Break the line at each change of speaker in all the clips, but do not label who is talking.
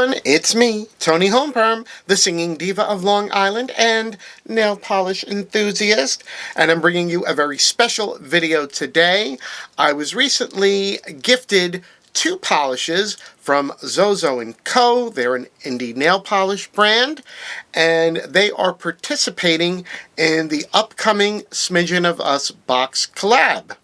everyone, it's me, Toni Homeperm, the singing diva of Long Island and nail polish enthusiast, and I'm bringing you a very special video today. I was recently gifted two polishes from ZoZo Co. They're an indie nail polish brand, and they are participating in the upcoming Smidgen of Us Box collab.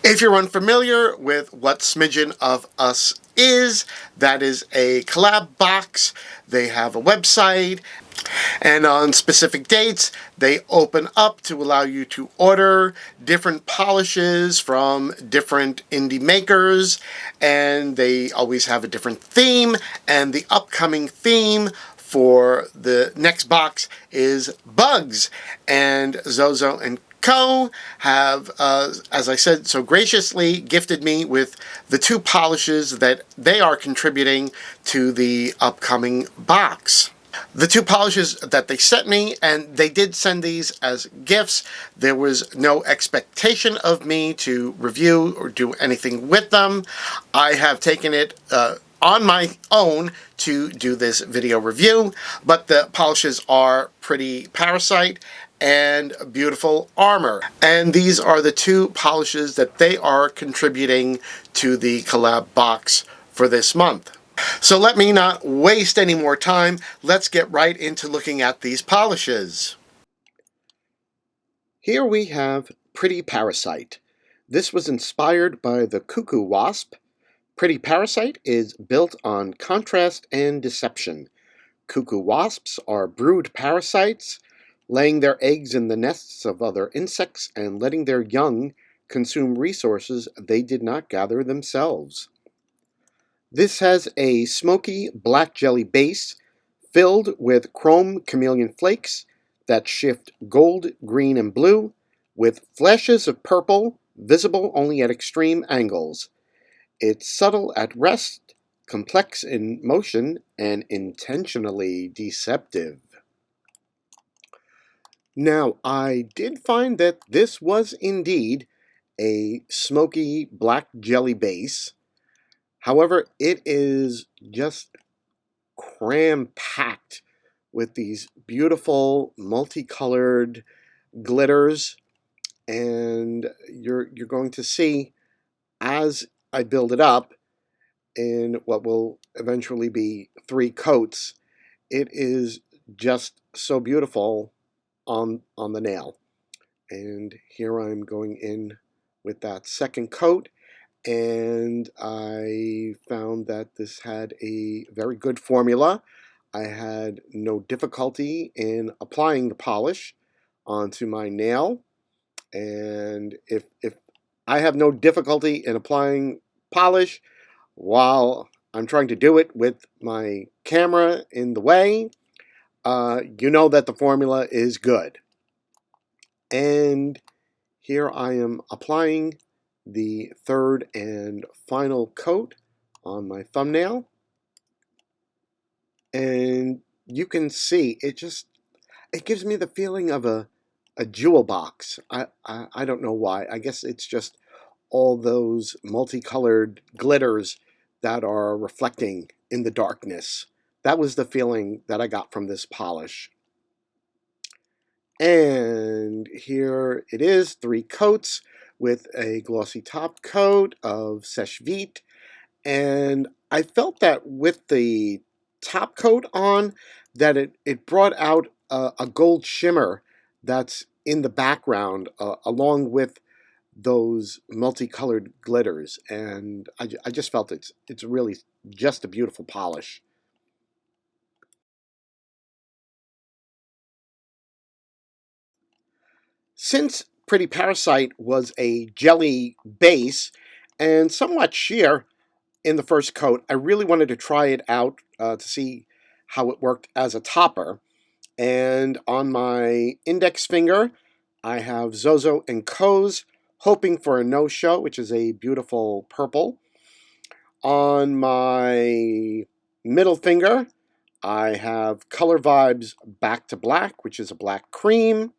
If you're unfamiliar with what Smidgen of Us is, that is a collab box. They have a website, and on specific dates, they open up to allow you to order different polishes from different indie makers, and they always have a different theme, and the upcoming theme for the next box is bugs, and ZoZo and Co. have, as I said, so graciously gifted me with the two polishes that they are contributing to the upcoming box. The two polishes that they sent me, and they did send these as gifts. There was no expectation of me to review or do anything with them. I have taken it on my own to do this video review, but the polishes are pretty Parasite and Beautiful Armor. And these are the two polishes that they are contributing to the collab box for this month. So let me not waste any more time. Let's get right into looking at these polishes. Here we have Pretty Parasite. This was inspired by the cuckoo wasp. Pretty Parasite is built on contrast and deception. Cuckoo wasps are brood parasites, laying their eggs in the nests of other insects and letting their young consume resources they did not gather themselves. This has a smoky black jelly base filled with chrome chameleon flakes that shift gold, green, and blue, with flashes of purple visible only at extreme angles. It's subtle at rest, complex in motion, and intentionally deceptive. Now, I did find that this was indeed a smoky black jelly base. However, it is just cram-packed with these beautiful multicolored glitters, and you're going to see as I build it up in what will eventually be 3 coats, it is just so beautiful on the nail. And here I'm going in with that second coat, and I found that this had a very good formula. I had no difficulty in applying the polish onto my nail, and if I have no difficulty in applying polish while I'm trying to do it with my camera in the way, you know that the formula is good. And here I am applying the third and final coat on my thumbnail. And you can see it gives me the feeling of a jewel box. I don't know why. I guess it's just all those multicolored glitters that are reflecting in the darkness. That was the feeling that I got from this polish. And here it is, 3 coats with a glossy top coat of Sèche Vite. And I felt that with the top coat on, that it brought out a gold shimmer that's in the background along with those multicolored glitters. And I just felt it's really just a beautiful polish. Since Pretty Parasite was a jelly base and somewhat sheer in the first coat, I really wanted to try it out to see how it worked as a topper. And on my index finger, I have ZoZo and Co's Hoping for a No-Show, which is a beautiful purple. On my middle finger, I have Color Vibes Back to Black, which is a black cream.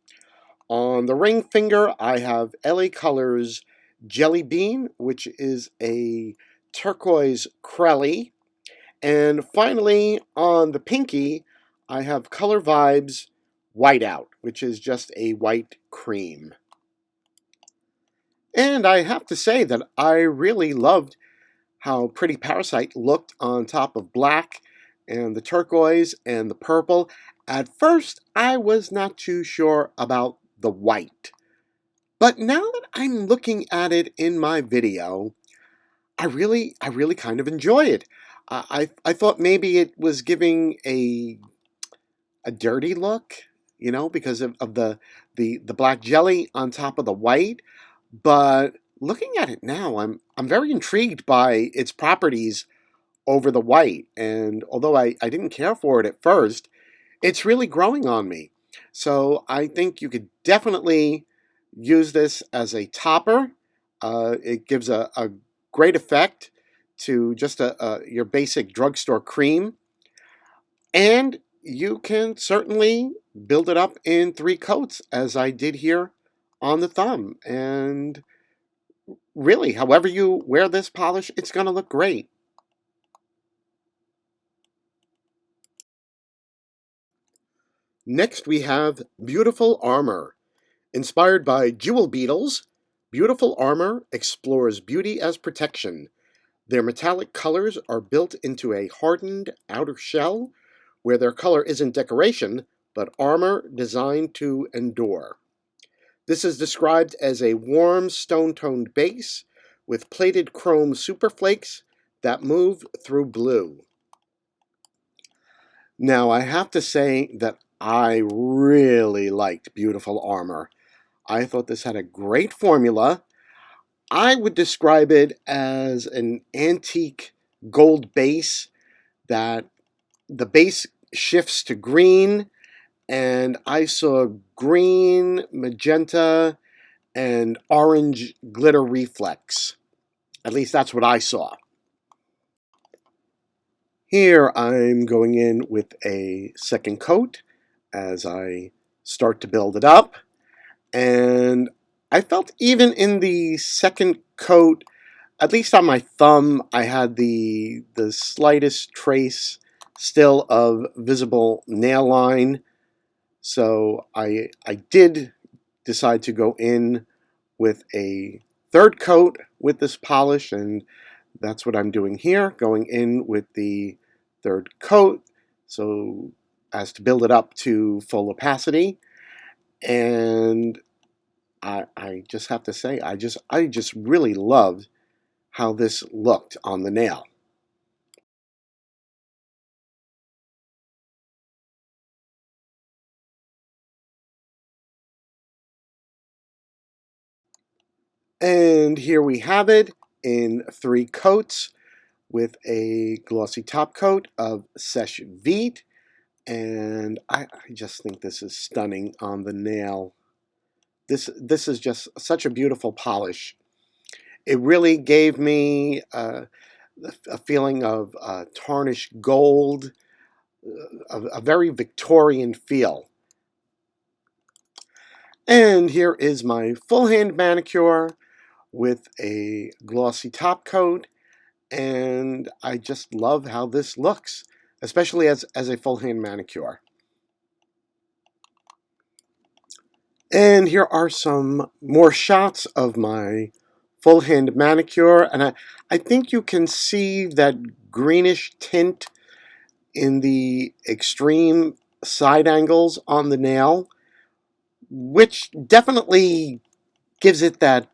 On the ring finger, I have LA Colors Jelly Bean, which is a turquoise Crelly. And finally, on the pinky, I have Color Vibes Whiteout, which is just a white cream. And I have to say that I really loved how pretty Parasite looked on top of black and the turquoise and the purple. At first, I was not too sure about the white. But now that I'm looking at it in my video, I really kind of enjoy it. I thought maybe it was giving a dirty look, because of the black jelly on top of the white. But looking at it now, I'm very intrigued by its properties over the white. And although I didn't care for it at first, it's really growing on me. So I think you could definitely use this as a topper. It gives a great effect to just your basic drugstore cream. And you can certainly build it up in 3 coats, as I did here on the thumb. And really, however you wear this polish, it's going to look great. Next, we have Beautiful Armor. Inspired by jewel beetles, Beautiful Armor explores beauty as protection. Their metallic colors are built into a hardened outer shell, where their color isn't decoration, but armor designed to endure. This is described as a warm stone-toned base with plated chrome superflakes that move through blue. Now, I have to say that I really liked Beautiful Armor. I thought this had a great formula. I would describe it as an antique gold base that the base shifts to green, and I saw green, magenta, and orange glitter reflex. At least that's what I saw. Here I'm going in with a second coat as I start to build it up. And I felt even in the second coat, at least on my thumb, I had the slightest trace still of visible nail line. So I did decide to go in with a third coat with this polish, and that's what I'm doing here, going in with the third coat so as to build it up to full opacity. And I just have to say, I just really loved how this looked on the nail. And here we have it in 3 coats with a glossy top coat of Seche Vite. And I just think this is stunning on the nail. This is just such a beautiful polish. It really gave me a feeling of tarnished gold, a very Victorian feel. And here is my full hand manicure with a glossy top coat, and I just love how this looks, especially as a full hand manicure. And here are some more shots of my full hand manicure, and I think you can see that greenish tint in the extreme side angles on the nail, which definitely gives it that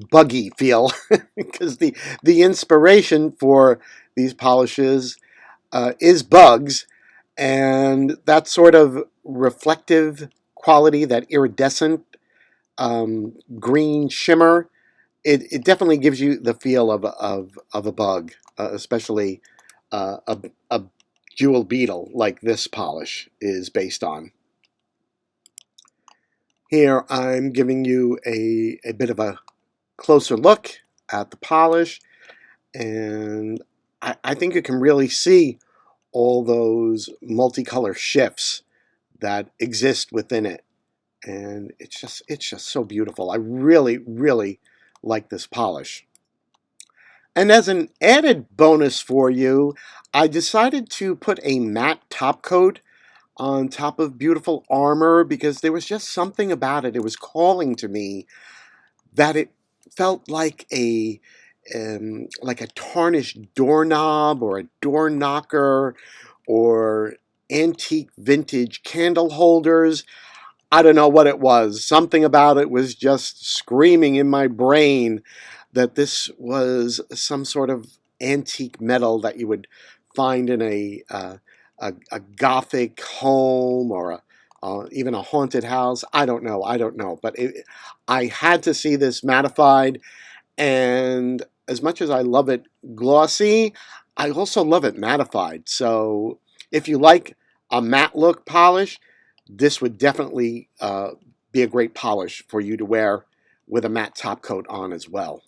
buggy feel because the inspiration for these polishes is bugs, and that sort of reflective quality, that iridescent green shimmer, it definitely gives you the feel of a bug, especially a jewel beetle like this polish is based on. Here I'm giving you a bit of a closer look at the polish, and I think you can really see all those multicolor shifts that exist within it, and it's just so beautiful. I really like this polish. And as an added bonus for you, I decided to put a matte top coat on top of beautiful armor because there was just something about it. It was calling to me that it felt like a tarnished doorknob or a door knocker or antique vintage candle holders. I don't know what it was. Something about it was just screaming in my brain that this was some sort of antique metal that you would find in a gothic home or even a haunted house. I don't know. I don't know. But I had to see this mattified, and as much as I love it glossy, I also love it mattified. So if you like a matte look polish, this would definitely be a great polish for you to wear with a matte top coat on as well.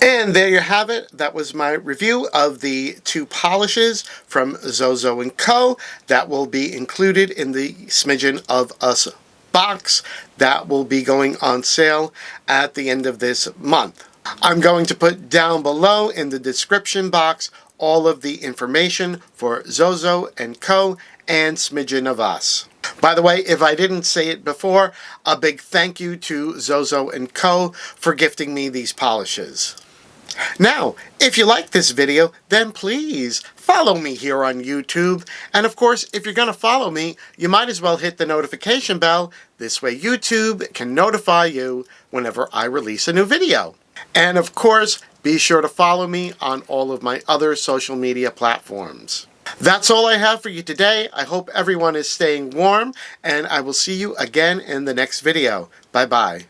And there you have it. That was my review of the two polishes from ZoZo Co. That will be included in the Smidgen of Us box that will be going on sale at the end of this month. I'm going to put down below in the description box all of the information for ZoZo Co. and Smidgen of Us. By the way, if I didn't say it before, a big thank you to ZoZo Co. for gifting me these polishes. Now, if you like this video, then please follow me here on YouTube. And of course, if you're going to follow me, you might as well hit the notification bell. This way YouTube can notify you whenever I release a new video. And of course, be sure to follow me on all of my other social media platforms. That's all I have for you today. I hope everyone is staying warm, and I will see you again in the next video. Bye-bye.